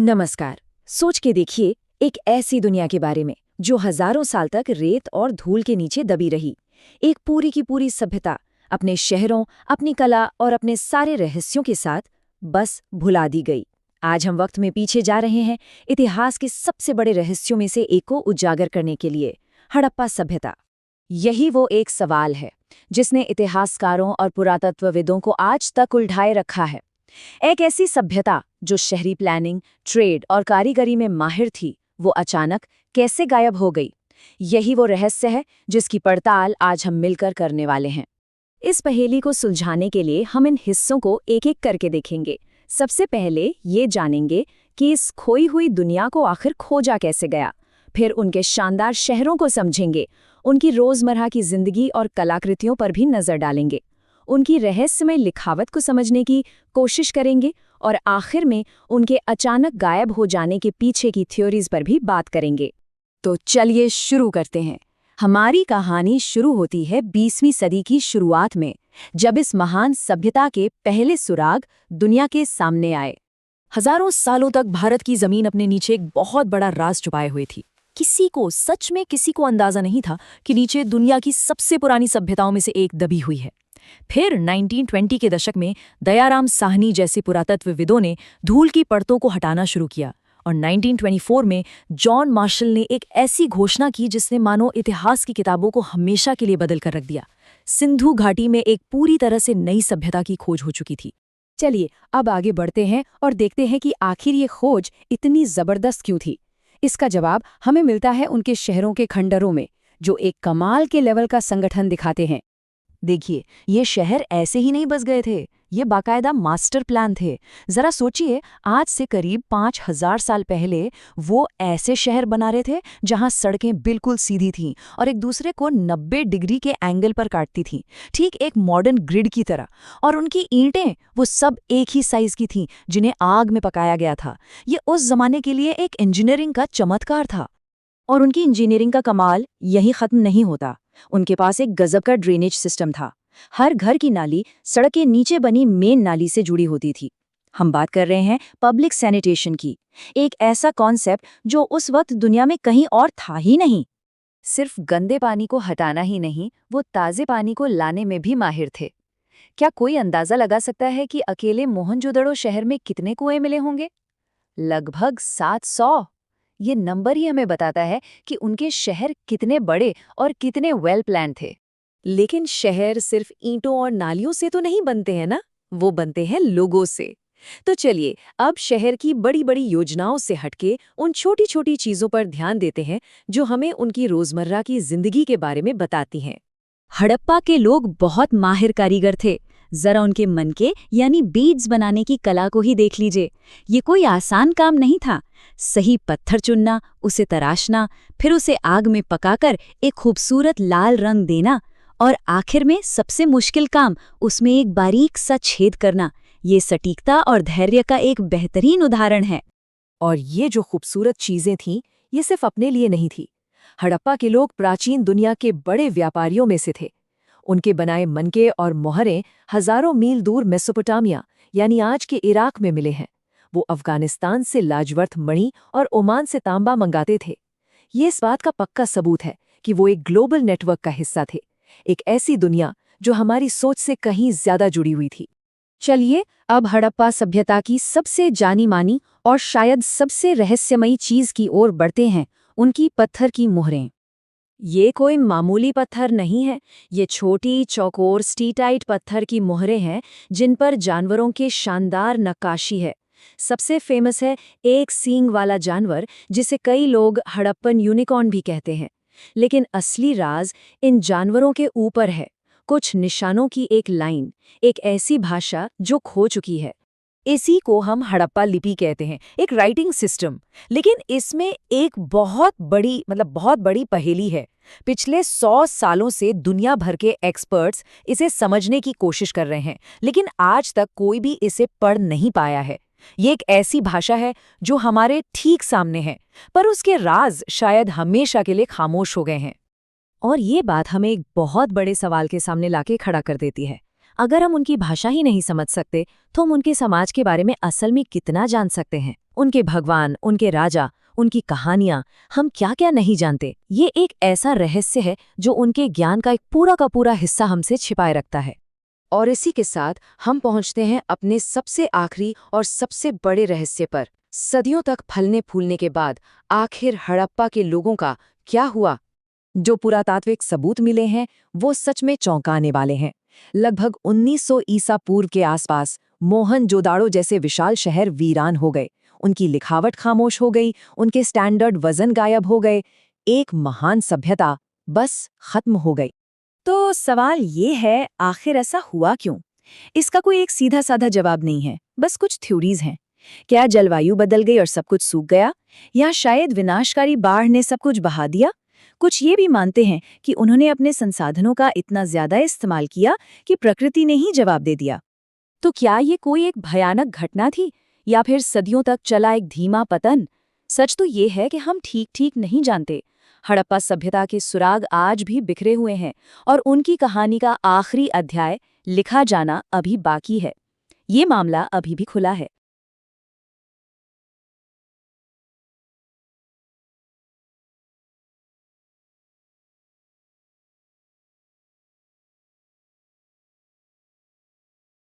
नमस्कार। सोच के देखिए एक ऐसी दुनिया के बारे में जो हजारों साल तक रेत और धूल के नीचे दबी रही। एक पूरी की पूरी सभ्यता अपने शहरों, अपनी कला और अपने सारे रहस्यों के साथ बस भुला दी गई। आज हम वक्त में पीछे जा रहे हैं इतिहास के सबसे बड़े रहस्यों में से एक को उजागर करने के लिए, हड़प्पा सभ्यता। यही वो एक सवाल है जिसने इतिहासकारों और पुरातत्वविदों को आज तक उलझाए रखा है। एक ऐसी सभ्यता जो शहरी प्लानिंग, ट्रेड और कारीगरी में माहिर थी, वो अचानक कैसे गायब हो गई? यही वो रहस्य है जिसकी पड़ताल आज हम मिलकर करने वाले हैं। इस पहेली को सुलझाने के लिए हम इन हिस्सों को एक-एक करके देखेंगे। सबसे पहले ये जानेंगे कि इस खोई हुई दुनिया को आखिर खोजा कैसे गया। फिर उनके शानदार शहरों को समझेंगे, उनकी रोजमर्रा की जिंदगी और कलाकृतियों पर भी नजर डालेंगे, उनकी रहस्यमय लिखावट को समझने की कोशिश करेंगे और आखिर में उनके अचानक गायब हो जाने के पीछे की थ्योरीज पर भी बात करेंगे। तो चलिए शुरू करते हैं। हमारी कहानी शुरू होती है 20वीं सदी की शुरुआत में, जब इस महान सभ्यता के पहले सुराग दुनिया के सामने आए। हजारों सालों तक भारत की जमीन अपने नीचे एक बहुत बड़ा राज छुपाए हुए थी। सच में किसी को अंदाजा नहीं था कि नीचे दुनिया की सबसे पुरानी सभ्यताओं में से एक दबी हुई है। फिर 1920 के दशक में दयाराम साहनी जैसे पुरातत्वविदों ने धूल की परतों को हटाना शुरू किया और 1924 में जॉन मार्शल ने एक ऐसी घोषणा की जिसने मानो इतिहास की किताबों को हमेशा के लिए बदल कर रख दिया। सिंधु घाटी में एक पूरी तरह से नई सभ्यता की खोज हो चुकी थी। चलिए अब आगे बढ़ते हैं और देखते हैं कि आखिर ये खोज इतनी जबरदस्त क्यों थी। इसका जवाब हमें मिलता है उनके शहरों के खंडरों में, जो एक कमाल के लेवल का संगठन दिखाते हैं। देखिए, ये शहर ऐसे ही नहीं बस गए थे, ये बाकायदा मास्टर प्लान थे। जरा सोचिए, आज से करीब 5000 साल पहले वो ऐसे शहर बना रहे थे जहां सड़कें बिल्कुल सीधी थीं और एक दूसरे को 90 डिग्री के एंगल पर काटती थीं, ठीक एक मॉडर्न ग्रिड की तरह। और उनकी ईंटें वो सब एक ही साइज की थीं, जिन्हें आग में पकाया गया था। ये उस जमाने के लिए एक इंजीनियरिंग का चमत्कार था। और उनकी इंजीनियरिंग का कमाल यहीं खत्म नहीं होता। उनके पास एक गजब का ड्रेनेज सिस्टम था। हर घर की नाली सड़क के नीचे बनी मेन नाली से जुड़ी होती थी। हम बात कर रहे हैं पब्लिक सैनिटेशन की, एक ऐसा कॉन्सेप्ट जो उस वक्त दुनिया में कहीं और था ही नहीं। सिर्फ गंदे पानी को हटाना ही नहीं, वो ताजे पानी को लाने में भी माहिर थे। क्या कोई अंदाजा लगा सकता है कि अकेले मोहनजोदड़ो शहर में कितने कुएं मिले होंगे? लगभग 700। ये नंबर ही हमें बताता है कि उनके शहर कितने बड़े और कितने वेल प्लान थे। लेकिन शहर सिर्फ ईंटों और नालियों से तो नहीं बनते हैं ना, वो बनते हैं लोगों से। तो चलिए अब शहर की बड़ी बड़ी योजनाओं से हटके उन छोटी छोटी चीजों पर ध्यान देते हैं जो हमें उनकी रोजमर्रा की जिंदगी के बारे में बताती हैं। हड़प्पा के लोग बहुत माहिर कारीगर थे। जरा उनके मनके यानी बीड्स बनाने की कला को ही देख लीजिए। ये कोई आसान काम नहीं था। सही पत्थर चुनना, उसे तराशना, फिर उसे आग में पकाकर एक खूबसूरत लाल रंग देना और आखिर में सबसे मुश्किल काम, उसमें एक बारीक सा छेद करना। ये सटीकता और धैर्य का एक बेहतरीन उदाहरण है। और ये जो खूबसूरत चीजें थीं, ये सिर्फ अपने लिए नहीं थी। हड़प्पा के लोग प्राचीन दुनिया के बड़े व्यापारियों में से थे। उनके बनाए मनके और मोहरें हजारों मील दूर मेसोपोटामिया यानी आज के इराक में मिले हैं। वो अफगानिस्तान से लाजवर्थ मणि और ओमान से तांबा मंगाते थे। ये इस बात का पक्का सबूत है कि वो एक ग्लोबल नेटवर्क का हिस्सा थे, एक ऐसी दुनिया जो हमारी सोच से कहीं ज्यादा जुड़ी हुई थी। चलिए अब हड़प्पा सभ्यता की सबसे जानी मानी और शायद सबसे रहस्यमयी चीज की ओर बढ़ते हैं, उनकी पत्थर की मोहरें। ये कोई मामूली पत्थर नहीं है, ये छोटी चौकोर स्टीटाइट पत्थर की मोहरें हैं जिन पर जानवरों के शानदार नक्काशी है। सबसे फेमस है एक सींग वाला जानवर जिसे कई लोग हड़प्पन यूनिकॉर्न भी कहते हैं। लेकिन असली राज इन जानवरों के ऊपर है, कुछ निशानों की एक लाइन, एक ऐसी भाषा जो खो चुकी है। इसी को हम हड़प्पा लिपि कहते हैं, एक राइटिंग सिस्टम। लेकिन इसमें एक बहुत बड़ी पहेली है। पिछले 100 सालों से दुनिया भर के एक्सपर्ट्स इसे समझने की कोशिश कर रहे हैं, लेकिन आज तक कोई भी इसे पढ़ नहीं पाया है। ये एक ऐसी भाषा है जो हमारे ठीक सामने है, पर उसके राज शायद हमेशा के लिए खामोश हो गए हैं। और ये बात हमें एक बहुत बड़े सवाल के सामने लाके खड़ा कर देती है। अगर हम उनकी भाषा ही नहीं समझ सकते तो हम उनके समाज के बारे में असल में कितना जान सकते हैं? उनके भगवान, उनके राजा, उनकी कहानियां, हम क्या क्या नहीं जानते। ये एक ऐसा रहस्य है जो उनके ज्ञान का एक पूरा का पूरा हिस्सा हमसे छिपाए रखता है। और इसी के साथ हम पहुंचते हैं अपने सबसे आखिरी और सबसे बड़े रहस्य पर। सदियों तक फलने फूलने के बाद आखिर हड़प्पा के लोगों का क्या हुआ? जो पुरातात्विक सबूत मिले हैं वो सच में चौंकाने वाले हैं। लगभग 1900 ईसा पूर्व के आसपास मोहनजोदाड़ो जैसे विशाल शहर वीरान हो गए। उनकी लिखावट खामोश हो गई, उनके स्टैंडर्ड वजन गायब हो गए। एक महान सभ्यता बस खत्म हो गई। तो सवाल ये है, आखिर ऐसा हुआ क्यों? इसका कोई एक सीधा साधा जवाब नहीं है, बस कुछ थ्योरीज हैं। क्या जलवायु बदल गई और सब कुछ सूख गया, या शायद विनाशकारी बाढ़ ने सब कुछ बहा दिया? कुछ ये भी मानते हैं कि उन्होंने अपने संसाधनों का इतना ज्यादा इस्तेमाल किया कि प्रकृति ने ही जवाब दे दिया। तो क्या ये कोई एक भयानक घटना थी, या फिर सदियों तक चला एक धीमा पतन? सच तो ये है कि हम ठीक ठीक नहीं जानते। हड़प्पा सभ्यता के सुराग आज भी बिखरे हुए हैं, और उनकी कहानी का आखिरी अध्याय लिखा जाना अभी बाकी है। ये मामला अभी भी खुला है।